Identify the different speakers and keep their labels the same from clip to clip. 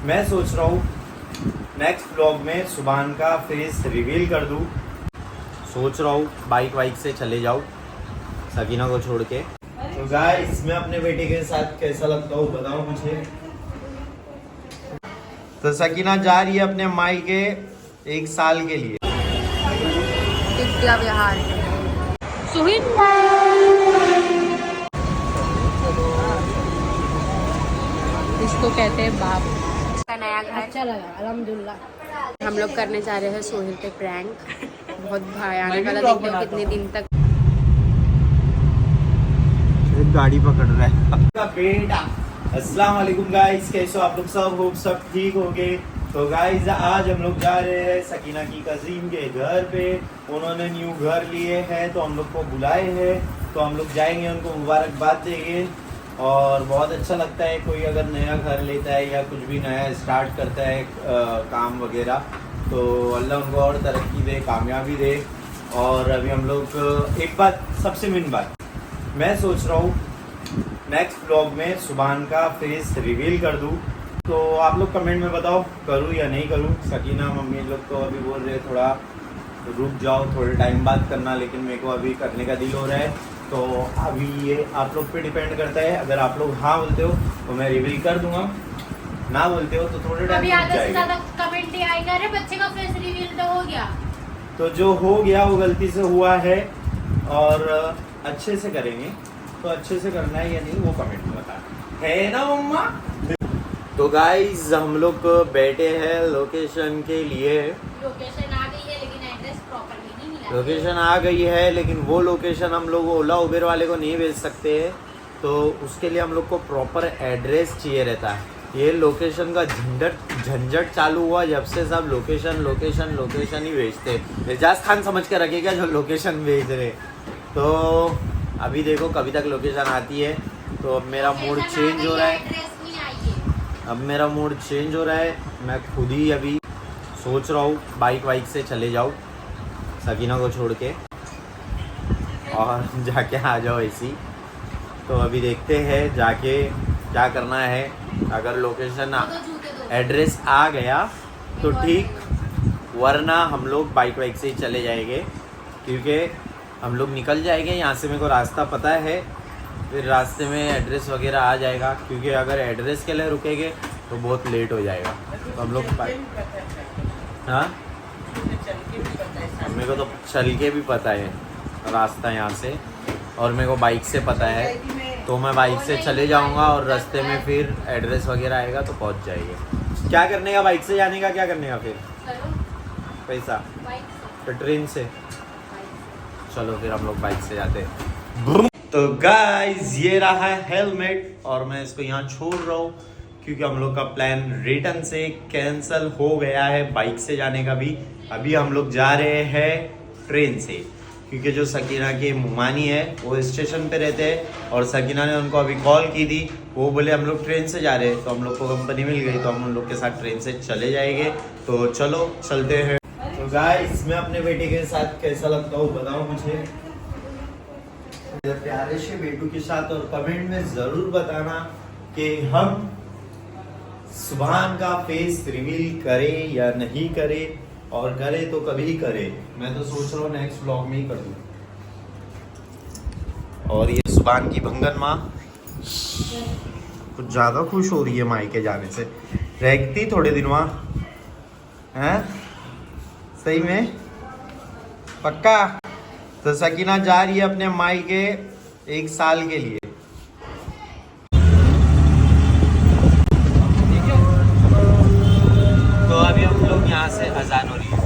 Speaker 1: मैं सोच रहा हूँ नेक्स्ट व्लॉग में सुभान का फेस रिवील कर दूँ। सोच रहा हूँ बाइक वाइक से चले जाऊँ सकीना को छोड़ के। तो गाइस मैं अपने बेटे के साथ कैसा लगता हूँ बताओ मुझे। तो सकीना जा रही है अपने माई के 1 साल के लिए
Speaker 2: विद्या विहार। सुहिन इसको कहते हैं बाप का नया घर।
Speaker 3: अच्छा लगा अल्हम्दुलिल्लाह।
Speaker 2: हम लोग करने जा रहे हैं सोहिल पे प्रैंक। बहुत भयानक वाला, देखते हो कितने दिन तक
Speaker 1: गाड़ी पकड़ रहा है बेटा। अस्सलाम वालेकुम गाइस, कैसे हो आप लोग सब? होप सब ठीक होगे। तो गाइस आज हम लोग जा रहे हैं सकीना की कजीन के घर पे। उन्होंने न्यू घर लिए हैं तो हम लोग को बुलाए हैं, तो हम लोग जाएंगे उनको मुबारकबाद देंगे। और बहुत अच्छा लगता है कोई अगर नया घर लेता है या कुछ भी नया स्टार्ट करता है काम वगैरह, तो अल्लाह उनको और तरक्की दे, कामयाबी दे। और अभी हम लोग एक बात, सबसे मेन बात, मैं सोच रहा हूँ नेक्स्ट व्लॉग में सुभान का फेस रिवील कर दूँ। तो आप लोग कमेंट में बताओ करूँ या नहीं करूँ। सकीना मम्मी लोग तो अभी बोल रहे थोड़ा रुक जाओ, थोड़े टाइम बाद करना, लेकिन मेरे को अभी करने का दिल हो रहा है। तो अभी ये आप लोग पे डिपेंड करता है। अगर आप लोग हाँ बोलते हो तो मैं रिवील कर दूंगा, ना बोलते हो तो थोड़े टाइम रुक जाएगा।
Speaker 3: कमेंट ही आएगा, अरे बच्चे का फेस रिवील तो हो गया।
Speaker 1: तो जो हो गया वो गलती से हुआ है और अच्छे से करेंगे। तो अच्छे से करना है या नहीं वो कमेंट में बताना है ना मम्मा। तो गाइस हम लोग बैठे हैं लोकेशन के लिए।
Speaker 3: लोकेशन आ गई है लेकिन एड्रेस प्रॉपर्ली नहीं मिला।
Speaker 1: लोकेशन आ गई है लेकिन वो लोकेशन हम लोग ओला उबेर वाले को नहीं भेज सकते, तो उसके लिए हम लोग को प्रॉपर एड्रेस चाहिए रहता है। ये लोकेशन का झंझट चालू हुआ जब से सब लोकेशन लोकेशन लोकेशन ही भेजते। एजाज खान समझ के रखेगा जो लोकेशन भेज रहे। तो अभी देखो कभी तक लोकेशन आती है। तो अब मेरा मूड चेंज हो रहा है, अब मेरा मूड चेंज हो रहा है। मैं खुद ही अभी सोच रहा हूँ बाइक वाइक से चले जाऊँ सकीना को छोड़ के और जाके आ जाओ ऐसी। तो अभी देखते हैं जाके क्या करना है। अगर लोकेशन एड्रेस आ गया तो ठीक, वरना हम लोग बाइक वाइक से ही चले जाएंगे, क्योंकि हम लोग निकल जाएंगे यहाँ से। मेरे को रास्ता पता है, फिर रास्ते में एड्रेस वगैरह आ जाएगा, क्योंकि अगर एड्रेस के लिए रुकेंगे तो बहुत लेट हो जाएगा। तो हम लोग हाँ, मेरे को तो चल के भी पता है रास्ता यहाँ से, और मेरे को बाइक से पता है। तो मैं बाइक से चले जाऊँगा और रास्ते में फिर एड्रेस वगैरह आएगा तो पहुँच जाएंगे। क्या करने का बाइक से जाने का, क्या करने का फिर पैसा? तो ट्रेन से चलो फिर हम लोग बाइक से जाते हैं। तो गाइस ये रहा है हेलमेट और मैं इसको यहाँ छोड़ रहा हूँ, क्योंकि हम लोग का प्लान रिटर्न से कैंसिल हो गया है, बाइक से जाने का भी। अभी हम लोग जा रहे हैं ट्रेन से, क्योंकि जो सकीना के मुमानी है वो स्टेशन पे रहते हैं और सकीना ने उनको अभी कॉल की थी, वो बोले हम लोग ट्रेन से जा रहे हैं। तो हम लोग को कंपनी मिल गई, तो हम उन लोग के साथ ट्रेन से चले जाएंगे। तो चलो चलते हैं। तो गाइस मैं अपने बेटे के साथ कैसा लगता हूँ बताओ मुझे, प्यारे से बेटू के साथ। और कमेंट में जरूर बताना कि हम सुभान का फेस रिवील करें या नहीं करें, और करे तो कभी करे। मैं तो सोच रहा हूँ नेक्स्ट व्लॉग में ही कर दूँ। और ये सुभान की भंगन माँ कुछ ज्यादा खुश हो रही है मायके जाने से। रहती थोड़े दिन वहाँ हैं, सही में पक्का। तो सकीना जा रही है अपने माई के 1 साल के लिए। तो अभी हम लोग यहाँ से अजान हो रही है।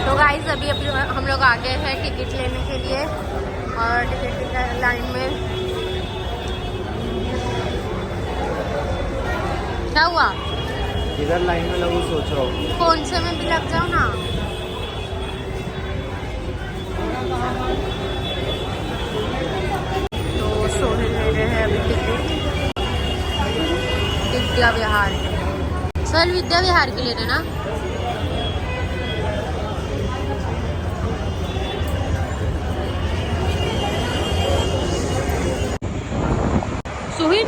Speaker 2: तो गाइस अभी हम लोग आ गए हैं टिकट लेने के लिए, और टिकट की लाइन में क्या हुआ?
Speaker 1: इधर लाइन में लगूं सोच रहा हूँ।
Speaker 2: कौन से में भी लग जाओ ना। तो सोने ले रहे हैं अभी टिकट विद्या विहार। सर विद्या विहार के ले रहे ना? सुहिन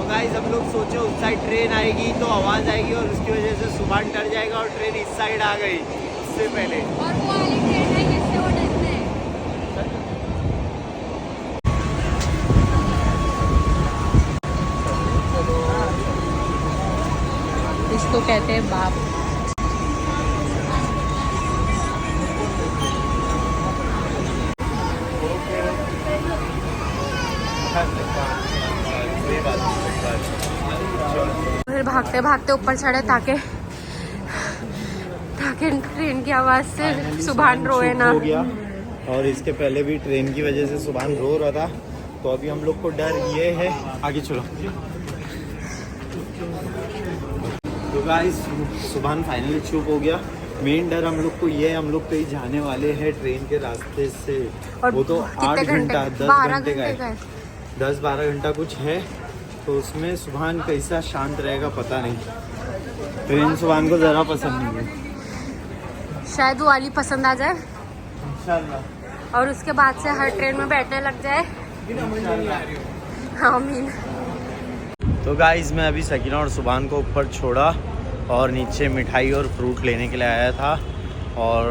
Speaker 1: तो गाइस हम लोग सोचे उस साइड ट्रेन आएगी तो आवाज़ आएगी और उसकी वजह से सुबह डर जाएगा और ट्रेन इस साइड आ गई इससे पहले।
Speaker 3: और वो वाली ट्रेन है जिससे वो डरते हैं।
Speaker 2: इसको कहते हैं बाप। फिर भागते भागते ऊपर चढ़े ताकि ट्रेन की आवाज से सुभान रोए ना।
Speaker 1: हो गया और इसके पहले भी ट्रेन की वजह से सुभान रो रहा था, तो अभी हम लोग को डर ये है। आगे चलो। तो गाइस सुभान फाइनली चुप हो गया। मेन डर हम लोग को ये है, हम लोग कहीं जाने वाले हैं ट्रेन के रास्ते से,
Speaker 2: और
Speaker 1: वो तो 8 घंटा 10 घंटे का है, 10-12 घंटा कुछ है। तो उसमें सुभान कैसा शांत रहेगा पता नहीं। ट्रेन सुभान को ज़रा पसंद नहीं है।
Speaker 2: शायद वो वाली पसंद आ जाए
Speaker 1: इंशाल्लाह।
Speaker 2: और उसके बाद से हर ट्रेन में बैठने लग जाए। आमीन।
Speaker 1: तो गाइस मैं अभी सकीना और सुभान को ऊपर छोड़ा और नीचे मिठाई और फ्रूट लेने के लिए आया था और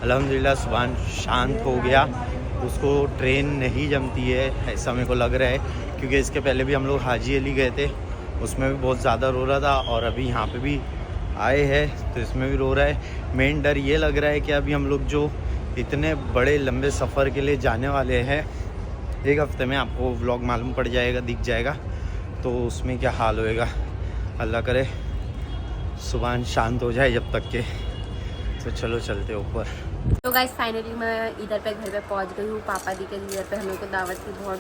Speaker 1: अल्हम्दुलिल्लाह सुभान शांत हो गया। उसको ट्रेन नहीं जमती है ऐसा मेरे को लग रहा है, क्योंकि इसके पहले भी हम लोग हाजी अली गए थे, उसमें भी बहुत ज़्यादा रो रहा था और अभी यहाँ पे भी आए हैं तो इसमें भी रो रहा है। मेन डर ये लग रहा है कि अभी हम लोग जो इतने बड़े लंबे सफ़र के लिए जाने वाले हैं, 1 हफ्ते में आपको व्लॉग मालूम पड़ जाएगा, दिख जाएगा, तो उसमें क्या हाल होएगा। अल्लाह करे सुभान शांत हो जाए जब तक के। तो चलो चलते ऊपर।
Speaker 2: तो गाइस फाइनली मैं इधर पे घर पे पहुंच गई हूँ। पापा दी के घर पे हम लोग को दावत की। बहुत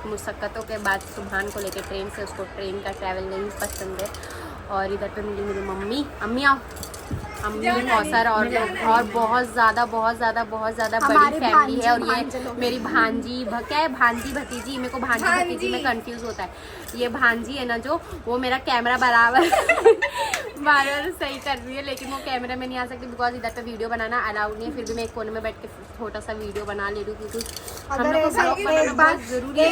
Speaker 2: मुशक्क़तों के बाद सुभान को लेकर ट्रेन से, उसको ट्रेन का ट्रैवल नहीं पसंद है। और इधर पे मिली मेरी मम्मी, अम्मी आओ, अम्मी मौसर और लोग, और बहुत ज़्यादा बड़ी फैमिली है। और ये मेरी भांजी क्या है, भांजी भतीजी, मेरे को भांजी भतीजी में कंफ्यूज होता है। ये भांजी है ना जो, वो मेरा कैमरा बराबर बार सही कर रही है, लेकिन वो कैमरे में नहीं आ सकती बिकॉज इधर पे वीडियो बनाना अलाउड नहीं है। फिर भी मैं एक कोने में बैठ के छोटा सा वीडियो बना ले रही हूँ, क्योंकि हम लोग को ब्लॉग बनाना बहुत जरूरी है।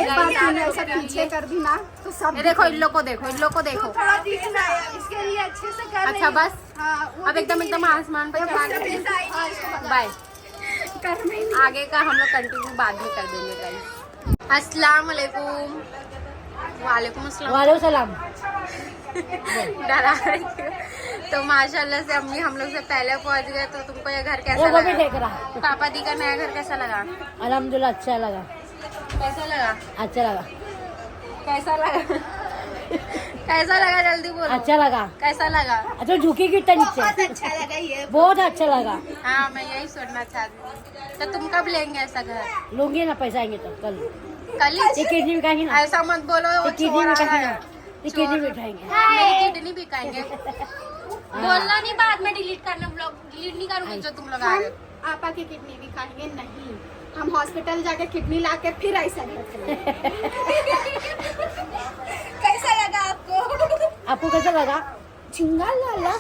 Speaker 2: देखो इन लोग को देखो, इन लोग को देखो। अच्छा बस अब एकदम आसमान पर चढ़ा के बाय। आगे का हम लोग कंटिन्यू बाद में कर देंगे गाइस। अस्सलाम वालेकुम। वालेकुम अस्सलाम। डरा रही है। तो माशाल्लाह से अम्मी हम लोग से पहले पहुंच गए। तो तुमको ये घर कैसा लगा? पापा दी का नया घर कैसा लगा?
Speaker 4: अल्हम्दुलिल्लाह अच्छा लगा।
Speaker 2: कैसा लगा?
Speaker 4: अच्छा लगा।
Speaker 2: कैसा लगा? कैसा लगा जल्दी बोलो।
Speaker 4: अच्छा लगा।
Speaker 2: कैसा लगा?
Speaker 4: अच्छा झुकी कितना नीचे?
Speaker 3: बहुत अच्छा लगा ये।
Speaker 4: बहुत अच्छा लगा।
Speaker 2: हाँ मैं यही सुनना चाहती हूँ। तो तुम कब लेंगे ऐसा घर?
Speaker 4: लूंगी ना, पैसा आएंगे तो कल
Speaker 2: कल
Speaker 4: किडनी में खाएंगे ना।
Speaker 2: ऐसा मत बोलो, वो
Speaker 4: किडनी
Speaker 2: चोर
Speaker 4: में
Speaker 2: आ रहा
Speaker 4: खाएंगे
Speaker 2: है।
Speaker 4: ना, किडनी में खाएंगे।
Speaker 2: मेरी किडनी भी खाएंगे। बोलना नहीं, बाद में डिलीट करना, ब्लॉग डिलीट नहीं करूँगी जो तुम लोग आ रहे हो।
Speaker 3: आपा की किडनी भी खाएंगे नहीं, हम हॉस्पिटल जाके किडनी लाके फिर ऐसा कैसा लगा आपको?
Speaker 4: आपको कैसा लगा?
Speaker 3: झिंगा लाला।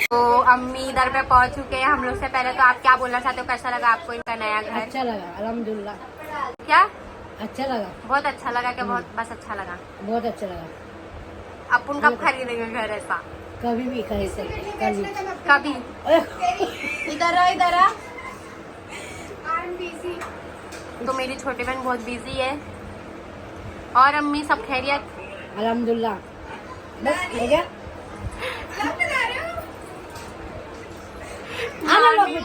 Speaker 2: तो अम्मी इधर पे पहुंच चुके हैं हम लोग से पहले। तो आप क्या बोलना चाहते हो, कैसा लगा आपको इनका नया घर?
Speaker 4: अच्छा लगा अल्हम्दुलिल्लाह।
Speaker 2: क्या
Speaker 4: अच्छा लगा?
Speaker 2: बहुत अच्छा लगा क्या? बहुत बस अच्छा लगा।
Speaker 4: बहुत अच्छा लगा।
Speaker 2: अपन कब खरीदेंगे घर ऐसा?
Speaker 4: कभी भी खरीद सकते,
Speaker 2: कभी।
Speaker 3: इधर आ।
Speaker 2: तो मेरी छोटी बहन बहुत बिजी है। और अम्मी सब खैरियत?
Speaker 4: अल्हम्दुलिल्लाह। बस हो गया।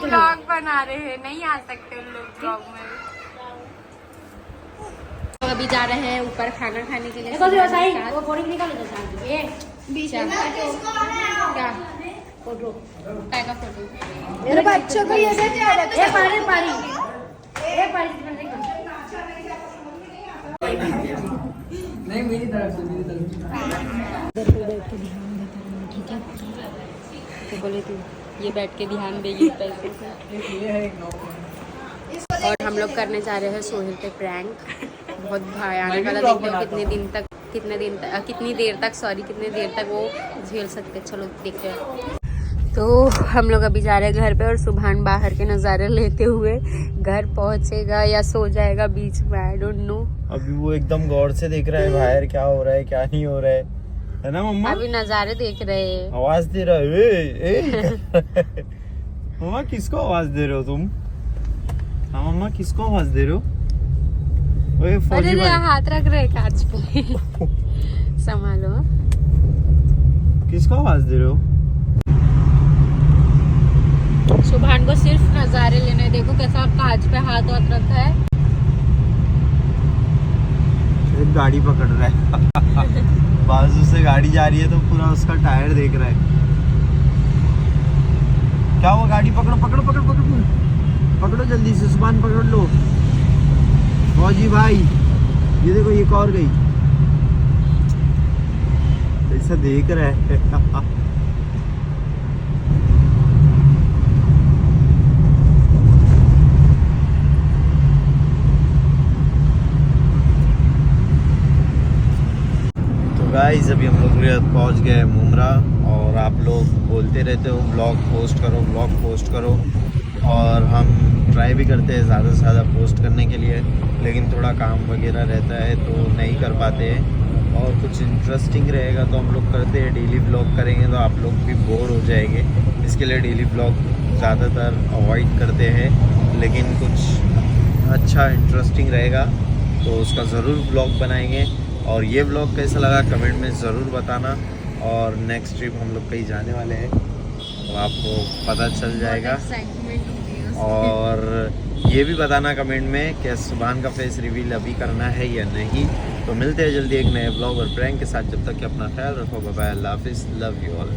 Speaker 2: ब्लॉग बना रहे हैं, नहीं आ सकते उन लोग ब्लॉग में। तो अभी जा रहे हैं ऊपर खाना खाने के लिए।
Speaker 4: वो फोटो निकालो तो साथ ये
Speaker 2: क्या
Speaker 4: फोटो
Speaker 2: काय का फोटो?
Speaker 3: मेरे बच्चों को ये
Speaker 4: पारी
Speaker 5: नहीं मेरी तरफ से
Speaker 4: ठीक है।
Speaker 2: तो बोले तू ये बैठ के ध्यान देगी पैसे से। और हम लोग करने जा रहे हैं सोहेल पे प्रैंक। बहुत भयानक वाला। देखते हो कितनी देर तक वो झेल सकते। चलो देखते हैं। तो हम लोग अभी जा रहे हैं घर पे और सुभान बाहर के नज़ारे लेते हुए घर पहुंचेगा या सो जाएगा बीच में, आई डोंट नो।
Speaker 1: अभी वो एकदम गौर से देख रहा है बाहर क्या हो रहा है क्या नहीं हो रहा है ना मम्मा?
Speaker 2: अभी नज़ारे देख रहे हैं।
Speaker 1: आवाज दे रहा है ए मम्मा किसको आवाज दे रहे हो तुम? हाँ मम्मा किसको आवाज दे रहे हो? ओए फौजी
Speaker 2: अरे
Speaker 1: भाई
Speaker 2: हाथ रख रहे कांच पे संभालो।
Speaker 1: किसको आवाज दे रहे हो?
Speaker 2: सुभान को सिर्फ नज़ारे लेने, देखो कैसा कांच पे हाथ वाथ रखा है।
Speaker 1: एक गाड़ी पकड़ रहा है बाजू से गाड़ी जा रही है तो पूरा उसका टायर देख रहा है। क्या हुआ? गाड़ी पकड़ो पकड़ो पकड़ो पकड़ो पकड़ो जल्दी से, सुभान पकड़ लो। फौजी भाई ये देखो एक और गई, ऐसा देख रहा है गाइस अभी हम लोग पहुंच गए मुमरा, और आप लोग बोलते रहते हो ब्लॉग पोस्ट करो ब्लॉग पोस्ट करो, और हम ट्राई भी करते हैं ज़्यादा से ज़्यादा पोस्ट करने के लिए, लेकिन थोड़ा काम वगैरह रहता है तो नहीं कर पाते हैं। और कुछ इंटरेस्टिंग रहेगा तो हम लोग करते हैं, डेली ब्लॉग करेंगे तो आप लोग भी बोर हो जाएंगे, इसके लिए डेली ब्लॉग ज़्यादातर अवॉइड करते हैं। लेकिन कुछ अच्छा इंटरेस्टिंग रहेगा तो उसका ज़रूर ब्लॉग बनाएंगे। और ये ब्लॉग कैसा लगा कमेंट में ज़रूर बताना, और नेक्स्ट ट्रिप हम लोग कहीं जाने वाले हैं तो आपको पता चल जाएगा। और ये भी बताना कमेंट में कि सुभान का फेस रिवील अभी करना है या नहीं। तो मिलते हैं जल्दी एक नए ब्लॉग और प्रैंक के साथ, जब तक कि अपना ख्याल रखो। बाय बाय, अल्लाह हाफिज़, लव यू ऑल।